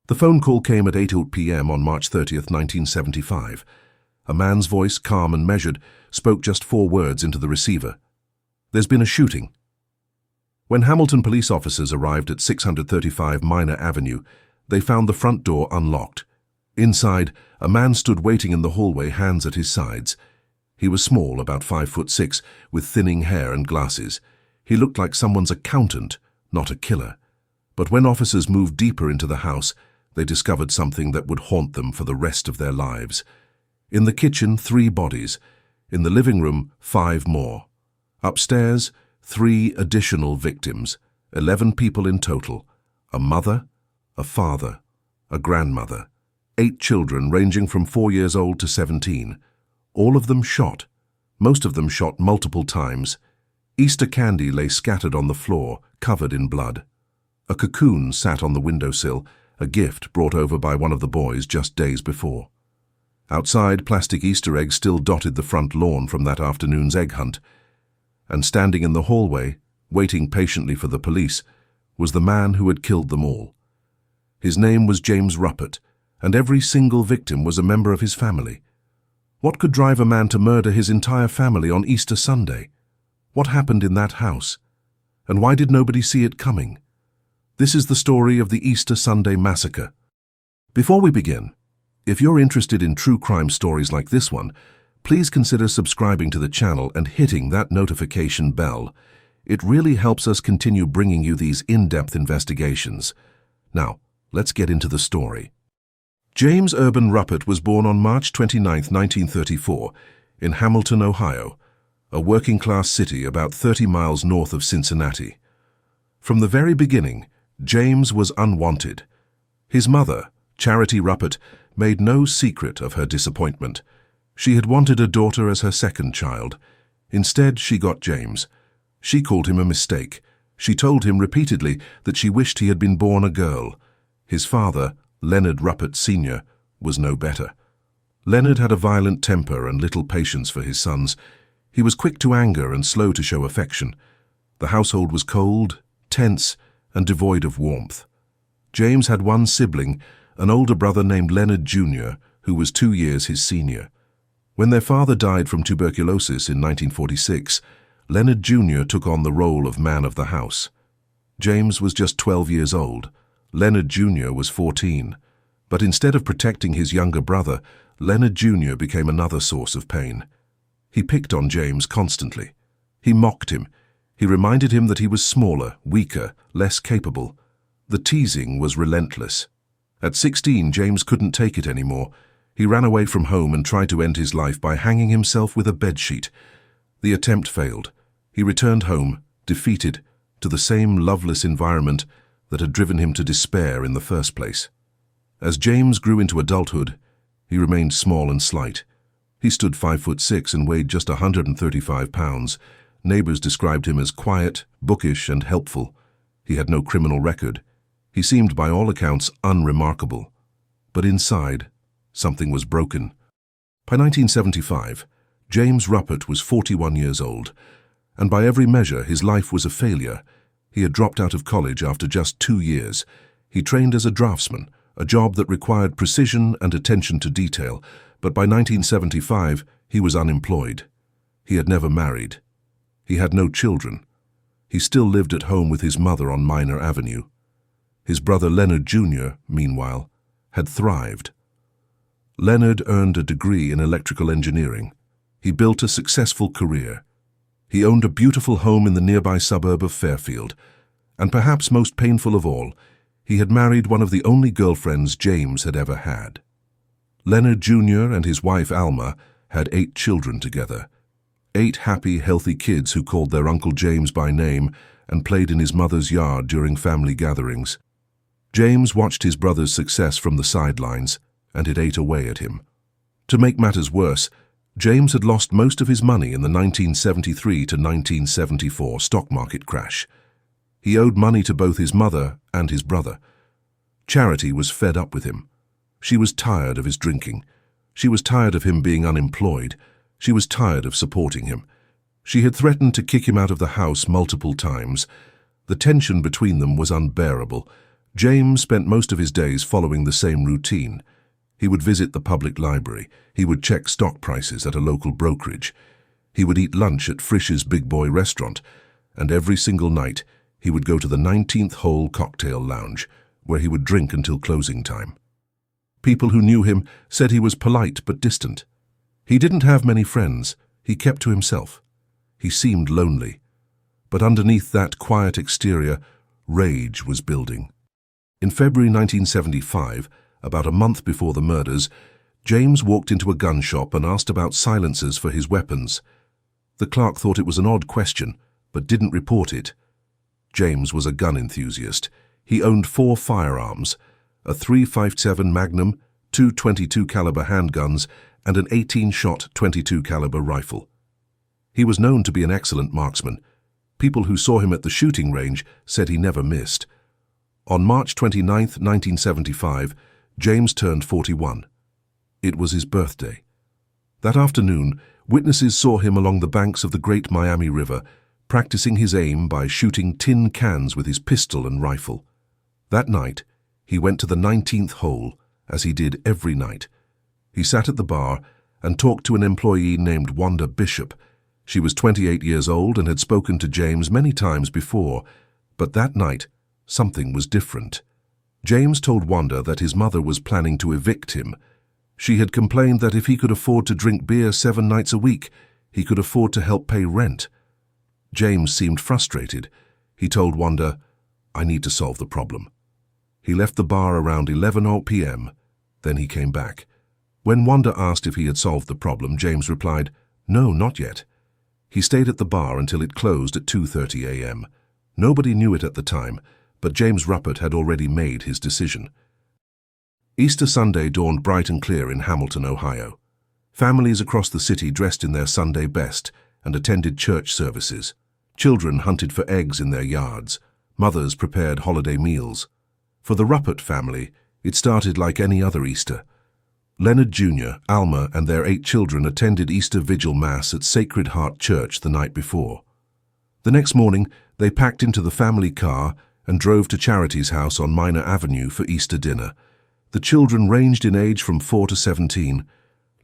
The phone call came at 8 p.m. on March 30th, 1975. A man's voice, calm and measured, spoke just 4 words into the receiver. "There's been a shooting." When Hamilton police officers arrived at 635 Minor Avenue, they found the front door unlocked. Inside, a man stood waiting in the hallway, hands at his sides. He was small, about 5'6", with thinning hair and glasses. He looked like someone's accountant, not a killer. But when officers moved deeper into the house, they discovered something that would haunt them for the rest of their lives. In the kitchen, 3 bodies. In the living room, 5 more. Upstairs, 3 additional victims, 11 people in total. A mother, a father, a grandmother, 8 children ranging from 4 years old to 17. All of them shot, most of them shot multiple times. Easter candy lay scattered on the floor, covered in blood. A cocoon sat on the windowsill, a gift brought over by one of the boys just days before. Outside, plastic Easter eggs still dotted the front lawn from that afternoon's egg hunt. And standing in the hallway, waiting patiently for the police, was the man who had killed them all. His name was James Ruppert, and every single victim was a member of his family. What could drive a man to murder his entire family on Easter Sunday? What happened in that house? And why did nobody see it coming? This is the story of the Easter Sunday Massacre. Before we begin, if you're interested in true crime stories like this one, please consider subscribing to the channel and hitting that notification bell. It really helps us continue bringing you these in-depth investigations. Now, let's get into the story. James Urban Ruppert was born on March 29, 1934, in Hamilton, Ohio, a working-class city about 30 miles north of Cincinnati. From the very beginning, James was unwanted. His mother, Charity Ruppert, made no secret of her disappointment. She had wanted a daughter as her second child. Instead, she got James. She called him a mistake. She told him repeatedly that she wished he had been born a girl. His father, Leonard Ruppert Sr., was no better. Leonard had a violent temper and little patience for his sons. He was quick to anger and slow to show affection. The household was cold, tense, and devoid of warmth. James had one sibling, an older brother named Leonard Jr., who was 2 years his senior. When their father died from tuberculosis in 1946, Leonard Jr. took on the role of man of the house. James was just 12 years old. Leonard Jr. was 14. But instead of protecting his younger brother, Leonard Jr. became another source of pain. He picked on James constantly. He mocked him. He reminded him that he was smaller, weaker, less capable. The teasing was relentless. At 16, James couldn't take it anymore. He ran away from home and tried to end his life by hanging himself with a bedsheet. The attempt failed. He returned home, defeated, to the same loveless environment that had driven him to despair in the first place. As James grew into adulthood, he remained small and slight. He stood 5'6" and weighed just 135 pounds. Neighbors described him as quiet, bookish, and helpful. He had no criminal record. He seemed, by all accounts, unremarkable. But inside, something was broken. By 1975, James Ruppert was 41 years old, and by every measure his life was a failure. He had dropped out of college after just 2 years. He trained as a draftsman, a job that required precision and attention to detail, but by 1975 he was unemployed. He had never married. He had no children. He still lived at home with his mother on Minor Avenue. His brother Leonard Jr., meanwhile, had thrived. Leonard earned a degree in electrical engineering. He built a successful career. He owned a beautiful home in the nearby suburb of Fairfield. And perhaps most painful of all, he had married one of the only girlfriends James had ever had. Leonard Jr. and his wife Alma had 8 children together. 8 happy, healthy kids who called their Uncle James by name and played in his mother's yard during family gatherings. James watched his brother's success from the sidelines, and it ate away at him. To make matters worse, James had lost most of his money in the 1973 to 1974 stock market crash. He owed money to both his mother and his brother. Charity was fed up with him. She was tired of his drinking. She was tired of him being unemployed. She was tired of supporting him. She had threatened to kick him out of the house multiple times. The tension between them was unbearable, James spent most of his days following the same routine. He would visit the public library, he would check stock prices at a local brokerage, he would eat lunch at Frisch's Big Boy restaurant, and every single night he would go to the 19th Hole cocktail lounge, where he would drink until closing time. People who knew him said he was polite but distant. He didn't have many friends, he kept to himself. He seemed lonely. But underneath that quiet exterior, rage was building. In February 1975, about a month before the murders, James walked into a gun shop and asked about silencers for his weapons. The clerk thought it was an odd question, but didn't report it. James was a gun enthusiast. He owned 4 firearms, a .357 Magnum, 2 .22 caliber handguns, and an 18-shot .22 caliber rifle. He was known to be an excellent marksman. People who saw him at the shooting range said he never missed. On March 29, 1975, James turned 41. It was his birthday. That afternoon, witnesses saw him along the banks of the Great Miami River, practicing his aim by shooting tin cans with his pistol and rifle. That night, he went to the 19th hole, as he did every night. He sat at the bar and talked to an employee named Wanda Bishop. She was 28 years old and had spoken to James many times before, but that night, something was different. James told Wanda that his mother was planning to evict him. She had complained that if he could afford to drink beer 7 nights a week, he could afford to help pay rent. James seemed frustrated. He told Wanda, "I need to solve the problem." He left the bar around 11 p.m. Then he came back. When Wanda asked if he had solved the problem, James replied, "No, not yet." He stayed at the bar until it closed at 2:30 a.m. Nobody knew it at the time, but James Ruppert had already made his decision. Easter Sunday dawned bright and clear in Hamilton, Ohio. Families across the city dressed in their Sunday best and attended church services. Children hunted for eggs in their yards. Mothers prepared holiday meals. For the Ruppert family, it started like any other Easter. Leonard Jr., Alma, and their 8 children attended Easter Vigil Mass at Sacred Heart Church the night before. The next morning, they packed into the family car and drove to Charity's house on Minor Avenue for Easter dinner. The children ranged in age from 4 to 17.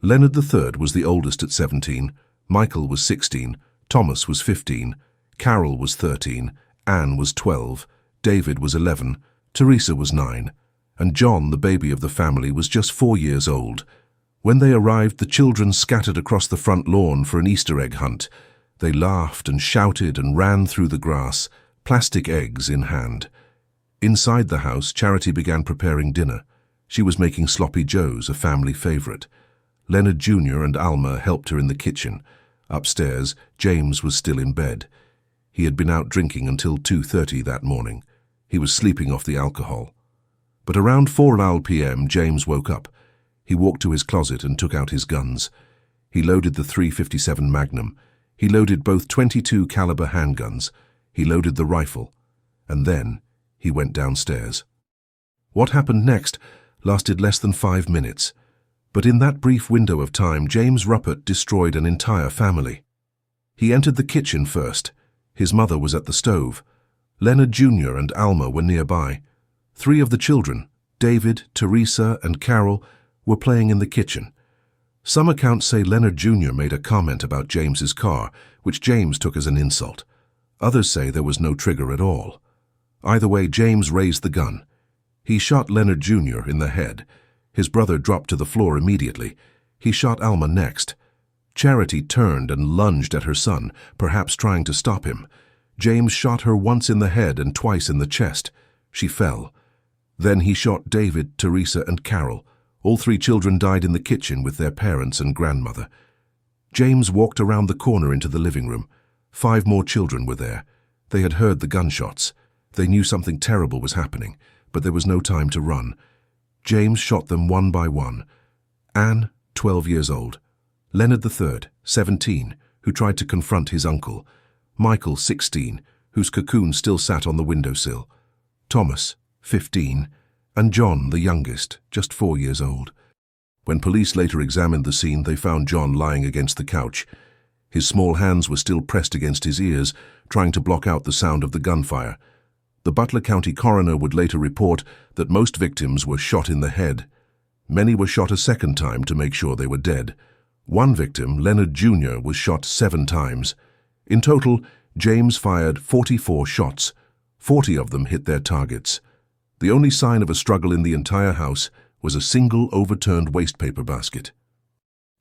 Leonard III was the oldest at 17, Michael was 16, Thomas was 15, Carol was 13, Anne was 12, David was 11, Teresa was 9, and John, the baby of the family, was just 4 years old. When they arrived, the children scattered across the front lawn for an Easter egg hunt. They laughed and shouted and ran through the grass, plastic eggs in hand. Inside the house, Charity began preparing dinner. She was making sloppy joes, a family favorite. Leonard Jr. and Alma helped her in the kitchen. Upstairs, James was still in bed. He had been out drinking until 2:30 that morning. He was sleeping off the alcohol. But around 4 p.m., James woke up. He walked to his closet and took out his guns. He loaded the .357 Magnum. He loaded both .22 caliber handguns. He loaded the rifle. And then he went downstairs. What happened next lasted less than 5 minutes. But in that brief window of time, James Ruppert destroyed an entire family. He entered the kitchen first. His mother was at the stove. Leonard Jr. and Alma were nearby. 3 of the children, David, Teresa, and Carol, were playing in the kitchen. Some accounts say Leonard Jr. made a comment about James's car, which James took as an insult. Others say there was no trigger at all. Either way, James raised the gun. He shot Leonard Jr. in the head. His brother dropped to the floor immediately. He shot Alma next. Charity turned and lunged at her son, perhaps trying to stop him. James shot her once in the head and twice in the chest. She fell. Then he shot David, Teresa, and Carol. All 3 children died in the kitchen with their parents and grandmother. James walked around the corner into the living room. 5 more children were there. They had heard the gunshots. They knew something terrible was happening, but there was no time to run. James shot them one by one. Anne, 12 years old. Leonard III, 17, who tried to confront his uncle. Michael, 16, whose cocoon still sat on the windowsill. Thomas, 15, and John, the youngest, just 4 years old. When police later examined the scene, they found John lying against the couch. His small hands were still pressed against his ears, trying to block out the sound of the gunfire. The Butler County coroner would later report that most victims were shot in the head. Many were shot a second time to make sure they were dead. One victim, Leonard Jr., was shot 7 times. In total, James fired 44 shots. 40 of them hit their targets. The only sign of a struggle in the entire house was a single overturned wastepaper basket.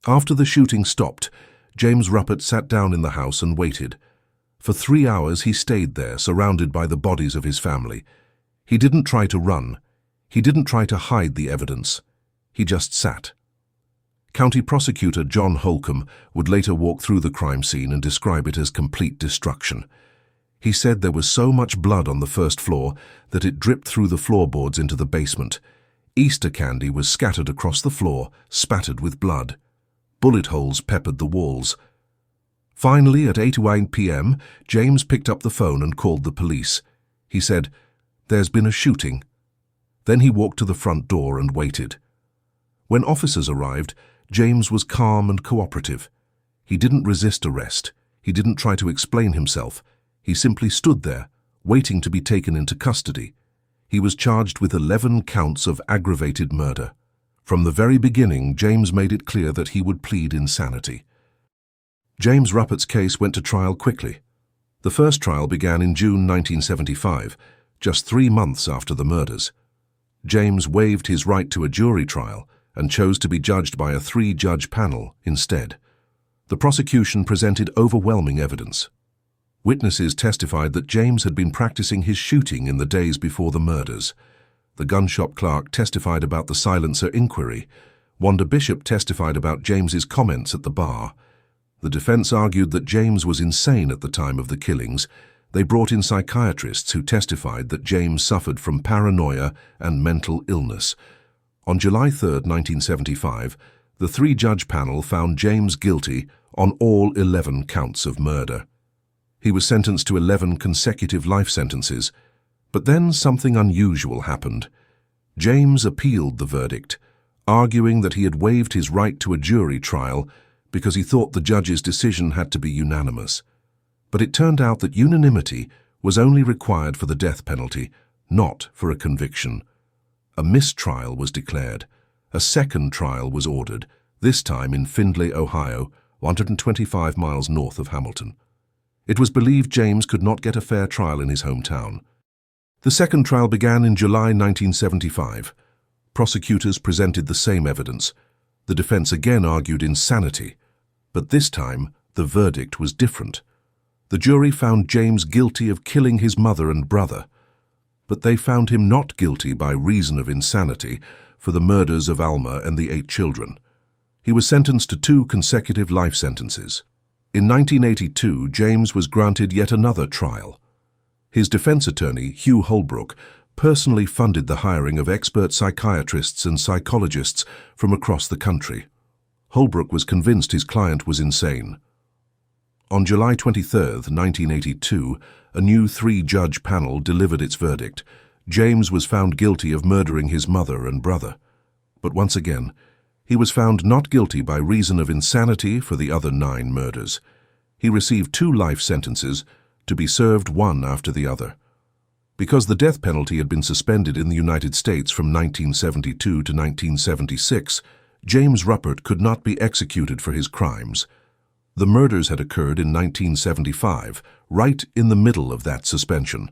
After the shooting stopped, James Ruppert sat down in the house and waited. For 3 hours he stayed there, surrounded by the bodies of his family. He didn't try to run. He didn't try to hide the evidence. He just sat. County Prosecutor John Holcomb would later walk through the crime scene and describe it as complete destruction. He said there was so much blood on the first floor that it dripped through the floorboards into the basement. Easter candy was scattered across the floor, spattered with blood. Bullet holes peppered the walls. Finally, at 8:09 p.m., James picked up the phone and called the police. He said, "There's been a shooting." Then he walked to the front door and waited. When officers arrived, James was calm and cooperative. He didn't resist arrest. He didn't try to explain himself. He simply stood there, waiting to be taken into custody. He was charged with 11 counts of aggravated murder. From the very beginning, James made it clear that he would plead insanity. James Ruppert's case went to trial quickly. The first trial began in June 1975, just 3 months after the murders. James waived his right to a jury trial and chose to be judged by a 3-judge panel instead. The prosecution presented overwhelming evidence. Witnesses testified that James had been practicing his shooting in the days before the murders. The gun shop clerk testified about the silencer inquiry. Wanda Bishop testified about James's comments at the bar. The defense argued that James was insane at the time of the killings. They brought in psychiatrists who testified that James suffered from paranoia and mental illness. On July 3, 1975, the 3-judge panel found James guilty on all 11 counts of murder. He was sentenced to 11 consecutive life sentences, but then something unusual happened. James appealed the verdict, arguing that he had waived his right to a jury trial because he thought the judge's decision had to be unanimous. But it turned out that unanimity was only required for the death penalty, not for a conviction. A mistrial was declared. A second trial was ordered, this time in Findlay, Ohio, 125 miles north of Hamilton. It was believed James could not get a fair trial in his hometown. The second trial began in July 1975. Prosecutors presented the same evidence. The defense again argued insanity, but this time the verdict was different. The jury found James guilty of killing his mother and brother, but they found him not guilty by reason of insanity for the murders of Alma and the 8 children. He was sentenced to 2 consecutive life sentences. In 1982, James was granted yet another trial. His defense attorney, Hugh Holbrook, personally funded the hiring of expert psychiatrists and psychologists from across the country. Holbrook was convinced his client was insane. On July 23, 1982, a new 3-judge panel delivered its verdict. James was found guilty of murdering his mother and brother. But once again, he was found not guilty by reason of insanity for the other 9 murders. He received 2 life sentences, to be served one after the other. Because the death penalty had been suspended in the United States from 1972 to 1976, James Ruppert could not be executed for his crimes. The murders had occurred in 1975, right in the middle of that suspension.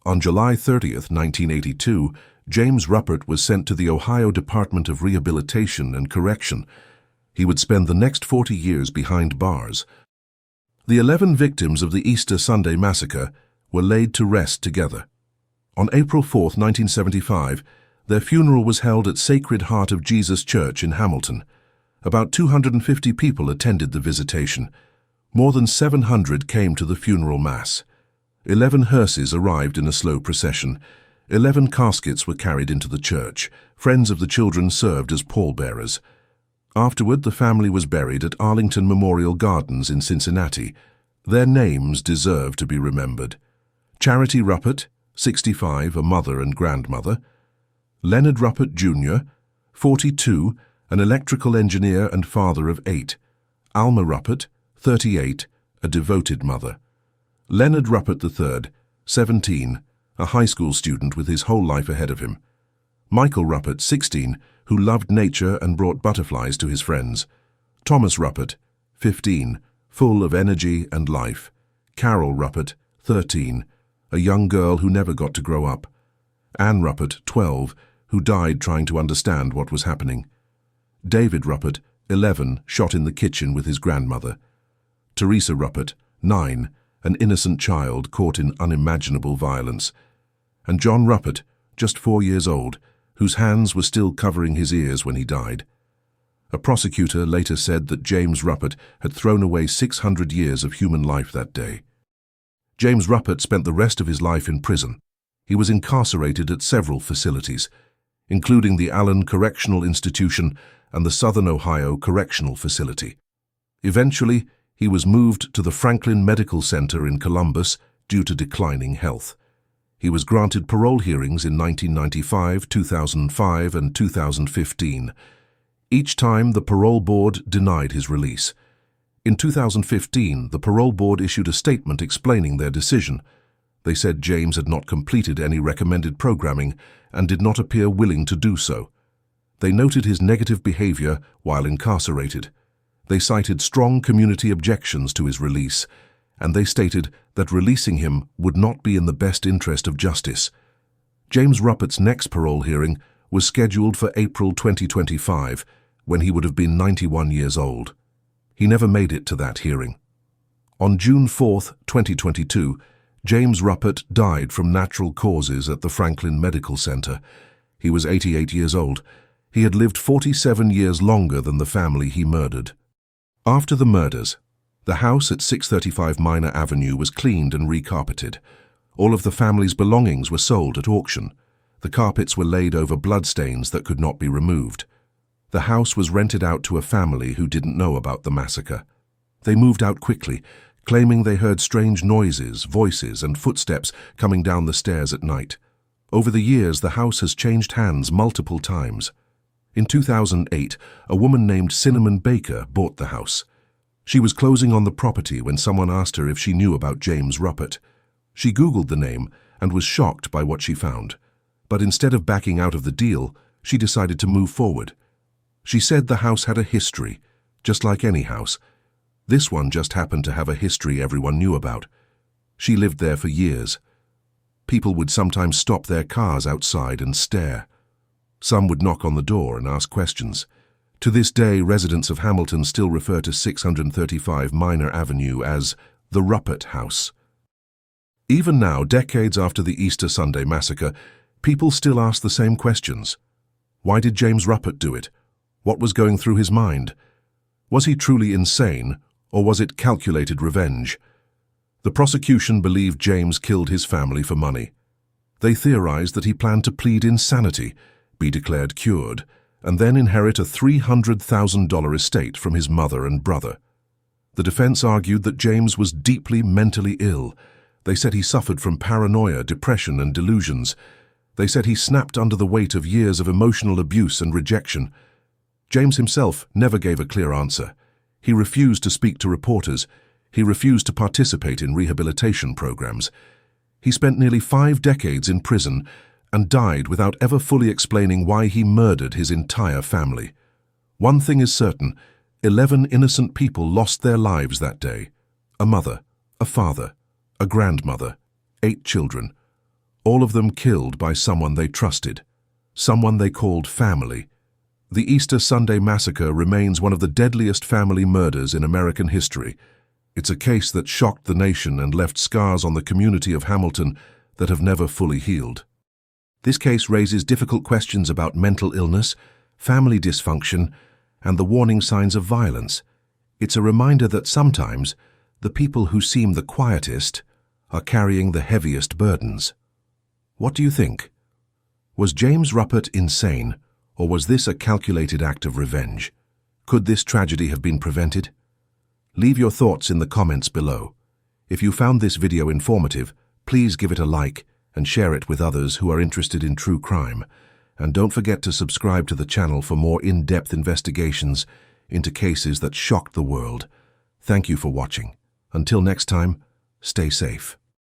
On July 30, 1982, James Ruppert was sent to the Ohio Department of Rehabilitation and Correction. He would spend the next 40 years behind bars. The 11 victims of the Easter Sunday massacre were laid to rest together. On April 4, 1975, their funeral was held at Sacred Heart of Jesus Church in Hamilton. About 250 people attended the visitation. More than 700 came to the funeral mass. 11 hearses arrived in a slow procession. 11 caskets were carried into the church. Friends of the children served as pallbearers. Afterward, the family was buried at Arlington Memorial Gardens in Cincinnati. Their names deserve to be remembered. Charity Ruppert, 65, a mother and grandmother. Leonard Ruppert Jr., 42, an electrical engineer and father of 8. Alma Ruppert, 38, a devoted mother. Leonard Ruppert III, 17, a high school student with his whole life ahead of him. Michael Ruppert, 16, who loved nature and brought butterflies to his friends. Thomas Ruppert, 15, full of energy and life. Carol Ruppert, 13, a young girl who never got to grow up. Anne Ruppert, 12, who died trying to understand what was happening. David Ruppert, 11, shot in the kitchen with his grandmother. Teresa Ruppert, 9, an innocent child caught in unimaginable violence. And John Ruppert, just 4 years old, whose hands were still covering his ears when he died. A prosecutor later said that James Ruppert had thrown away 600 years of human life that day. James Ruppert spent the rest of his life in prison. He was incarcerated at several facilities, including the Allen Correctional Institution and the Southern Ohio Correctional Facility. Eventually, he was moved to the Franklin Medical Center in Columbus due to declining health. He was granted parole hearings in 1995, 2005, and 2015. Each time, the parole board denied his release. In 2015, the parole board issued a statement explaining their decision. They said James had not completed any recommended programming and did not appear willing to do so. They noted his negative behavior while incarcerated. They cited strong community objections to his release, and they stated that releasing him would not be in the best interest of justice. James Ruppert's next parole hearing was scheduled for April 2025, when he would have been 91 years old. He never made it to that hearing. On June 4, 2022, James Ruppert died from natural causes at the Franklin Medical Center. He was 88 years old. He had lived 47 years longer than the family he murdered. After the murders, the house at 635 Minor Avenue was cleaned and recarpeted. All of the family's belongings were sold at auction. The carpets were laid over bloodstains that could not be removed. The house was rented out to a family who didn't know about the massacre. They moved out quickly, claiming they heard strange noises, voices, and footsteps coming down the stairs at night. Over the years, the house has changed hands multiple times. In 2008, a woman named Cinnamon Baker bought the house. She was closing on the property when someone asked her if she knew about James Ruppert. She Googled the name and was shocked by what she found. But instead of backing out of the deal, she decided to move forward. She said the house had a history, just like any house. This one just happened to have a history everyone knew about. She lived there for years. People would sometimes stop their cars outside and stare. Some would knock on the door and ask questions. To this day, residents of Hamilton still refer to 635 Minor Avenue as the Ruppert House. Even now, decades after the Easter Sunday massacre, people still ask the same questions. Why did James Ruppert do it? What was going through his mind? Was he truly insane, or was it calculated revenge? The prosecution believed James killed his family for money. They theorized that he planned to plead insanity, be declared cured, and then inherit a $300,000 estate from his mother and brother. The defense argued that James was deeply mentally ill. They said he suffered from paranoia, depression, and delusions. They said he snapped under the weight of years of emotional abuse and rejection. James himself never gave a clear answer. He refused to speak to reporters. He refused to participate in rehabilitation programs. He spent nearly 5 decades in prison and died without ever fully explaining why he murdered his entire family. One thing is certain, 11 innocent people lost their lives that day. A mother, a father, a grandmother, 8 children. All of them killed by someone they trusted, someone they called family. The Easter Sunday massacre remains one of the deadliest family murders in American history. It's a case that shocked the nation and left scars on the community of Hamilton that have never fully healed. This case raises difficult questions about mental illness, family dysfunction, and the warning signs of violence. It's a reminder that sometimes the people who seem the quietest are carrying the heaviest burdens. What do you think? Was James Ruppert insane, or was this a calculated act of revenge? Could this tragedy have been prevented? Leave your thoughts in the comments below. If you found this video informative, please give it a like and share it with others who are interested in true crime. And don't forget to subscribe to the channel for more in-depth investigations into cases that shocked the world. Thank you for watching. Until next time, stay safe.